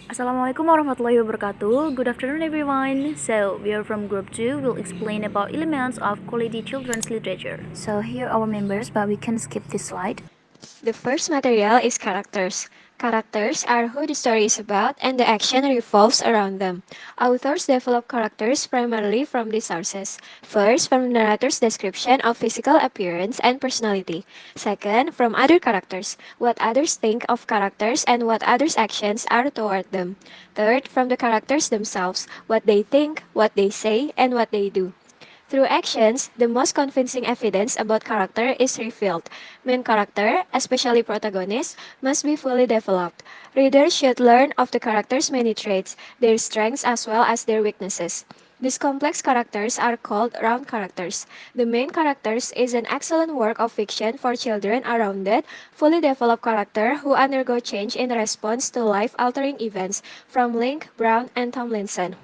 Assalamualaikum warahmatullahi wabarakatuh. Good afternoon, everyone. So, we are from Group 2. We'll explain about elements of quality children's literature. So, here are our members, but we can skip this slide. The first material is characters. Characters are who the story is about and the action revolves around them. Authors develop characters primarily from these sources. First, from the narrator's description of physical appearance and personality. Second, from other characters, what others think of characters and what others' actions are toward them. Third, from the characters themselves, what they think, what they say, and what they do. Through actions, the most convincing evidence about character is revealed. Main character, especially protagonists, must be fully developed. Readers should learn of the character's many traits, their strengths as well as their weaknesses. These complex characters are called round characters. The main characters is an excellent work of fiction for children, a rounded, fully developed character who undergo change in response to life-altering events, from Link, Brown, and Tomlinson.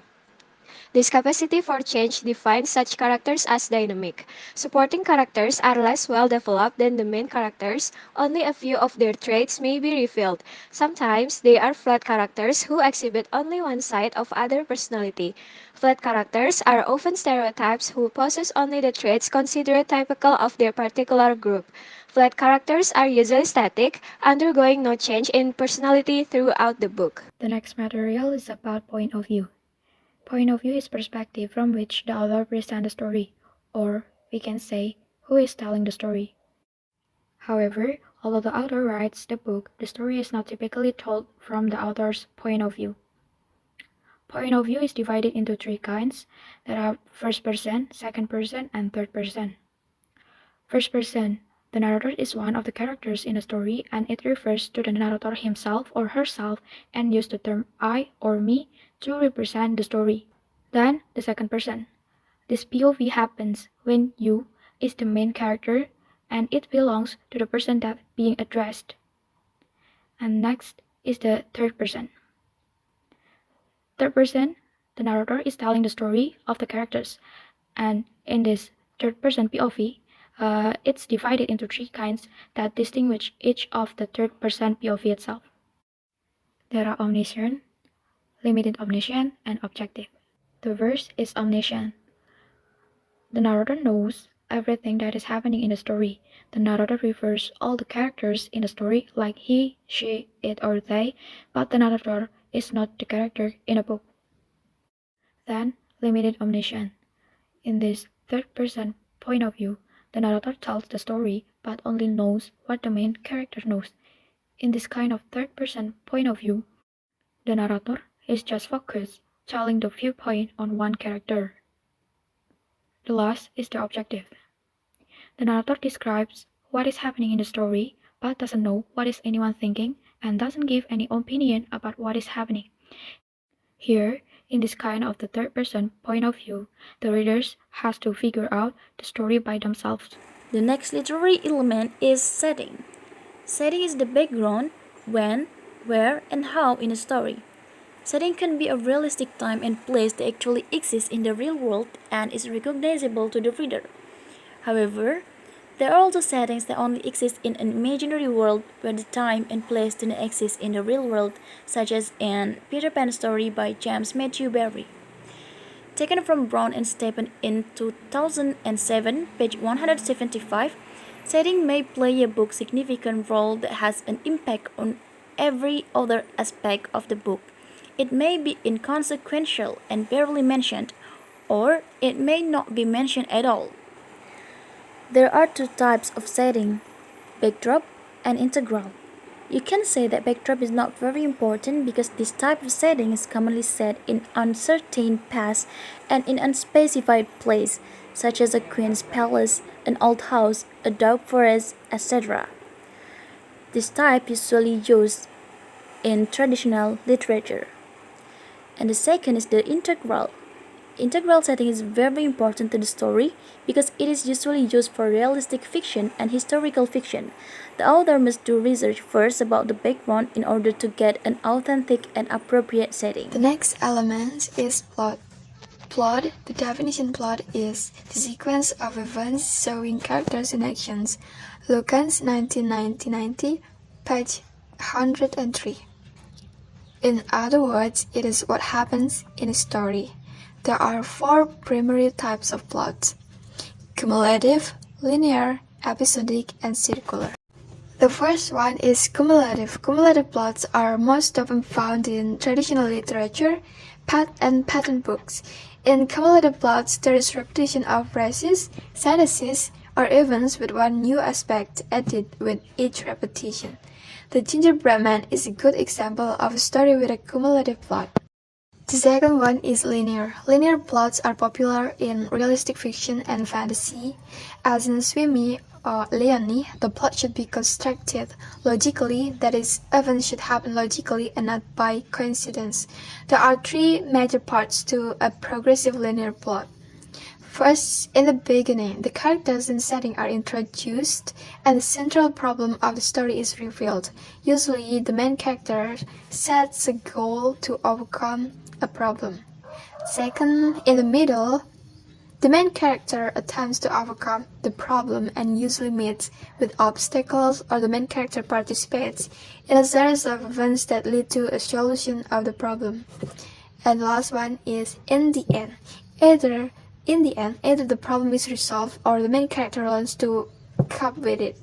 This capacity for change defines such characters as dynamic. Supporting characters are less well developed than the main characters, only a few of their traits may be revealed. Sometimes they are flat characters who exhibit only one side of other personality. Flat characters are often stereotypes who possess only the traits considered typical of their particular group. Flat characters are usually static, undergoing no change in personality throughout the book. The next material is about point of view. Point of view is perspective from which the author presents the story, or we can say, who is telling the story. However, although the author writes the book, the story is not typically told from the author's point of view. Point of view is divided into three kinds. There are first person, second person, and third person. First person. The narrator is one of the characters in a story, and it refers to the narrator himself or herself and use the term I or me to represent the story. Then, the second person. This POV happens when you is the main character and it belongs to the person that being addressed. And next is the third person. Third person, the narrator is telling the story of the characters, and in this third person POV, it's divided into three kinds that distinguish each of the third person POV itself. There are omniscient, limited omniscient, and objective. The verse is omniscient. The narrator knows everything that is happening in the story. The narrator refers all the characters in the story like he, she, it, or they, but the narrator is not the character in a book. Then, limited omniscient. In this third person point of view, the narrator tells the story but only knows what the main character knows. In this kind of third person point of view, the narrator is just focused, telling the viewpoint on one character. The last is the objective. The narrator describes what is happening in the story but doesn't know what is anyone thinking and doesn't give any opinion about what is happening. Here, in this kind of the third person point of view, the readers has to figure out the story by themselves. The next literary element is setting. Setting is the background, when, where, and how in a story. Setting can be a realistic time and place that actually exists in the real world and is recognizable to the reader. However, there are also settings that only exist in an imaginary world where the time and place do not exist in the real world, such as in Peter Pan story by James Matthew Barrie. Taken from Brown and Stephen in 2007, page 175, setting may play a book significant role that has an impact on every other aspect of the book. It may be inconsequential and barely mentioned, or it may not be mentioned at all. There are two types of setting, backdrop and integral. You can say that backdrop is not very important because this type of setting is commonly set in uncertain past and in unspecified place, such as a queen's palace, an old house, a dark forest, etc. This type is usually used in traditional literature. And the second is the integral. Integral setting is very important to the story because it is usually used for realistic fiction and historical fiction. The author must do research first about the background in order to get an authentic and appropriate setting. The next element is plot. Plot, the definition plot is the sequence of events showing characters in actions. Lucas 1990, page 103. In other words, it is what happens in a story. There are 4 primary types of plots: cumulative, linear, episodic, and circular. The first one is cumulative. Cumulative plots are most often found in traditional literature and pattern books. In cumulative plots, there is repetition of phrases, sentences, or events with one new aspect added with each repetition. The Gingerbread Man is a good example of a story with a cumulative plot. The second one is linear. Linear plots are popular in realistic fiction and fantasy. As in Swimmy or Leonie, the plot should be constructed logically, that is, events should happen logically and not by coincidence. There are 3 major parts to a progressive linear plot. First, in the beginning, the characters and setting are introduced, and the central problem of the story is revealed. Usually, the main character sets a goal to overcome a problem. Second, in the middle, the main character attempts to overcome the problem and usually meets with obstacles, or the main character participates in a series of events that lead to a solution of the problem. And the last one is in the end. Either the problem is resolved or the main character learns to cope with it.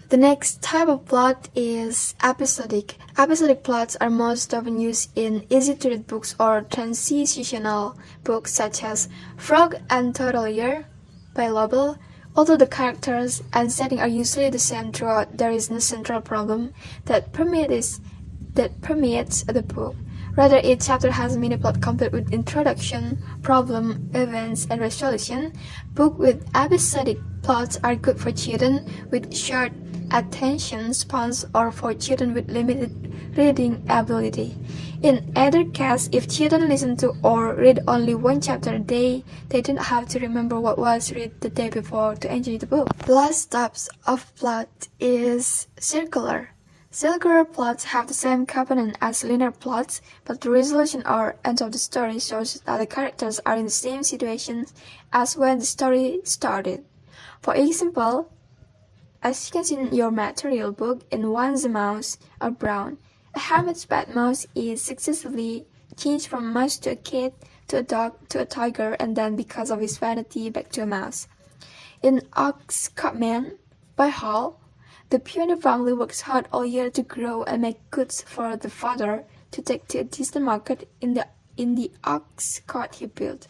The next type of plot is episodic. Episodic plots are most often used in easy-to-read books or transitional books such as Frog and Turtle Year by Lobel. Although the characters and setting are usually the same throughout, there is no central problem that permeates the book. Rather, each chapter has a mini-plot complete with introduction, problem, events, and resolution. Books with episodic plots are good for children with short attention spans or for children with limited reading ability. In either case, if children listen to or read only one chapter a day, they don't have to remember what was read the day before to enjoy the book. The last types of plot is circular. Circular plots have the same component as linear plots, but the resolution or end of the story shows that the characters are in the same situation as when the story started. For example, as you can see in your material book, in Once a Mouse or Brown, a hermit's pet mouse is successively changed from a mouse to a cat, to a dog, to a tiger, and then because of his vanity back to a mouse. In Oxcodman by Hall, the pioneer family works hard all year to grow and make goods for the father to take to a distant market in the ox cart he built.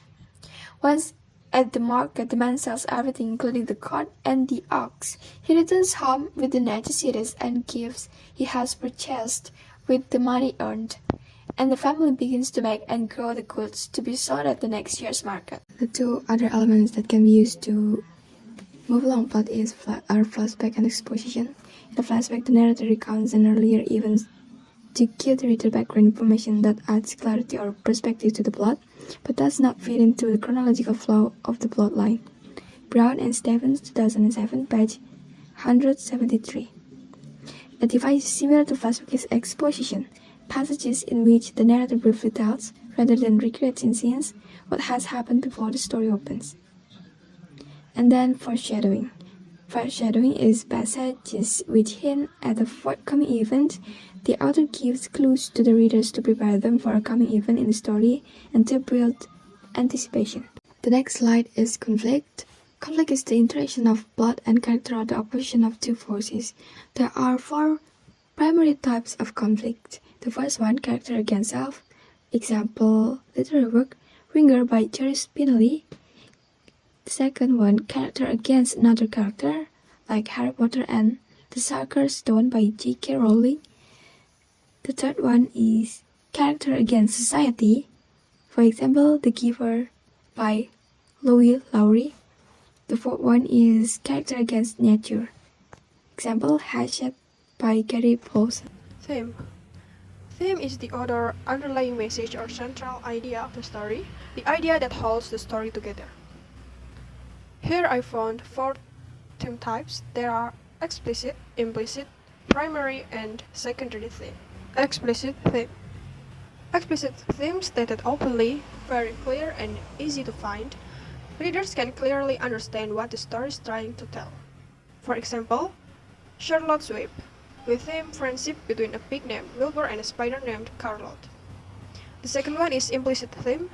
Once at the market, the man sells everything including the cart and the ox. He returns home with the necessities and gifts he has purchased with the money earned, and the family begins to make and grow the goods to be sold at the next year's market. The 2 other elements that can be used to move along plot are flashback and exposition. In the flashback, the narrator recounts an earlier event to give the reader background information that adds clarity or perspective to the plot, but does not fit into the chronological flow of the plot line. Brown and Stevens, 2007, page 173. A device similar to flashback is exposition, passages in which the narrator briefly tells, rather than recreates in scenes, what has happened before the story opens. And then foreshadowing. Foreshadowing is passages which hint at a forthcoming event. The author gives clues to the readers to prepare them for a coming event in the story and to build anticipation. The next slide is conflict. Conflict is the interaction of plot and character or the opposition of 2 forces. There are 4 primary types of conflict. The first one, character against self. Example, literary work, Ringer by Jerry Spinelli. The second one, character against another character, like Harry Potter and the Sorcerer's Stone by J.K. Rowling. The third one is character against society, for example, The Giver by Louis Lowry. The fourth one is character against nature, example, Hatchet by Gary Paulson. Theme. Theme is the other underlying message or central idea of the story, the idea that holds the story together. Here I found 4 theme types. There are explicit, implicit, primary, and secondary theme. Explicit theme. Explicit theme stated openly, very clear and easy to find. Readers can clearly understand what the story is trying to tell. For example, Charlotte's Web, with theme friendship between a pig named Wilbur and a spider named Carlotte. The second one is implicit theme.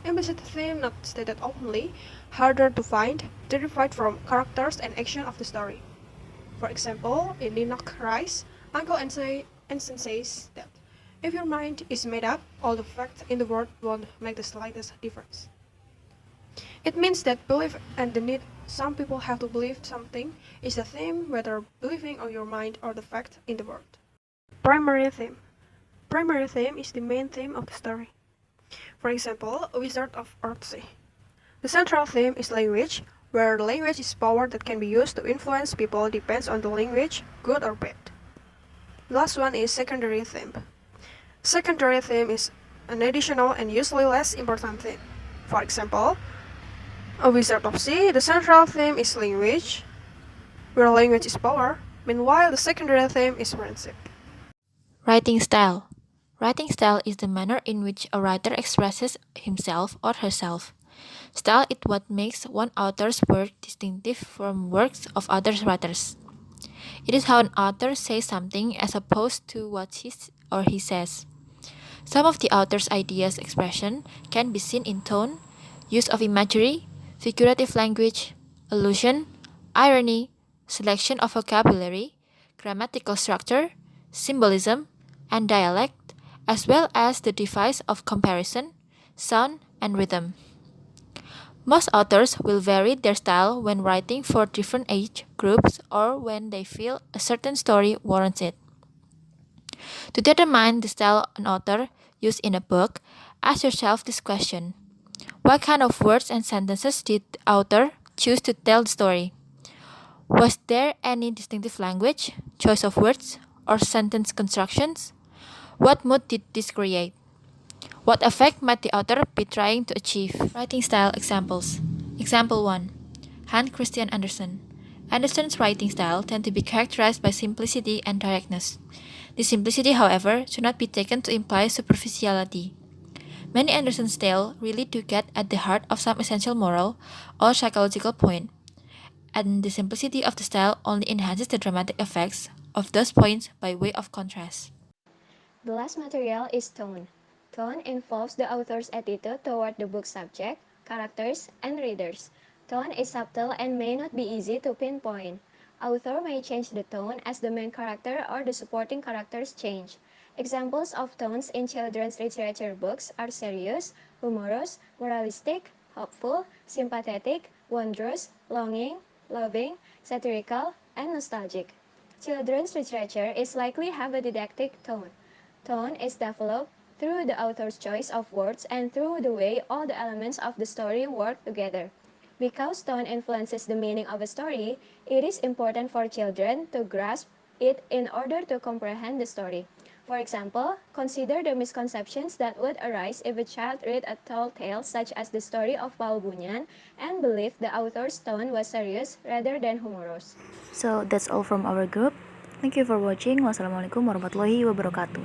Implicit theme, not stated openly, harder to find, derived from characters and action of the story. For example, in Ninok Rise, Uncle Ensign says that if your mind is made up, all the facts in the world won't make the slightest difference. It means that belief and the need some people have to believe something is the theme, whether believing on your mind or the fact in the world. Primary theme. Primary theme is the main theme of the story. For example, Wizard of Earthsea. The central theme is language, where language is power that can be used to influence people depends on the language, good or bad. The last one is secondary theme. Secondary theme is an additional and usually less important theme. For example, A Wizard of Sea, the central theme is language, where language is power, meanwhile the secondary theme is friendship. Writing style. Writing style is the manner in which a writer expresses himself or herself. Style is what makes one author's work distinctive from works of other writers. It is how an author says something as opposed to what she or he says. Some of the author's ideas expression can be seen in tone, use of imagery, figurative language, allusion, irony, selection of vocabulary, grammatical structure, symbolism, and dialect, as well as the device of comparison, sound, and rhythm. Most authors will vary their style when writing for different age groups or when they feel a certain story warrants it. To determine the style an author used in a book, ask yourself this question. What kind of words and sentences did the author choose to tell the story? Was there any distinctive language, choice of words, or sentence constructions? What mood did this create? What effect might the author be trying to achieve? Writing style examples. Example 1. Hans Christian Andersen. Andersen's writing style tends to be characterized by simplicity and directness. This simplicity, however, should not be taken to imply superficiality. Many Andersen's tales really do get at the heart of some essential moral or psychological point, and the simplicity of the style only enhances the dramatic effects of those points by way of contrast. The last material is tone. Tone involves the author's attitude toward the book subject, characters, and readers. Tone is subtle and may not be easy to pinpoint. Author may change the tone as the main character or the supporting characters change. Examples of tones in children's literature books are serious, humorous, moralistic, hopeful, sympathetic, wondrous, longing, loving, satirical, and nostalgic. Children's literature is likely have a didactic tone. Tone is developed through the author's choice of words and through the way all the elements of the story work together. Because tone influences the meaning of a story, it is important for children to grasp it in order to comprehend the story. For example, consider the misconceptions that would arise if a child read a tall tale such as the story of Paul Bunyan and believed the author's tone was serious rather than humorous. So that's all from our group. Thank you for watching. Wassalamualaikum warahmatullahi wabarakatuh.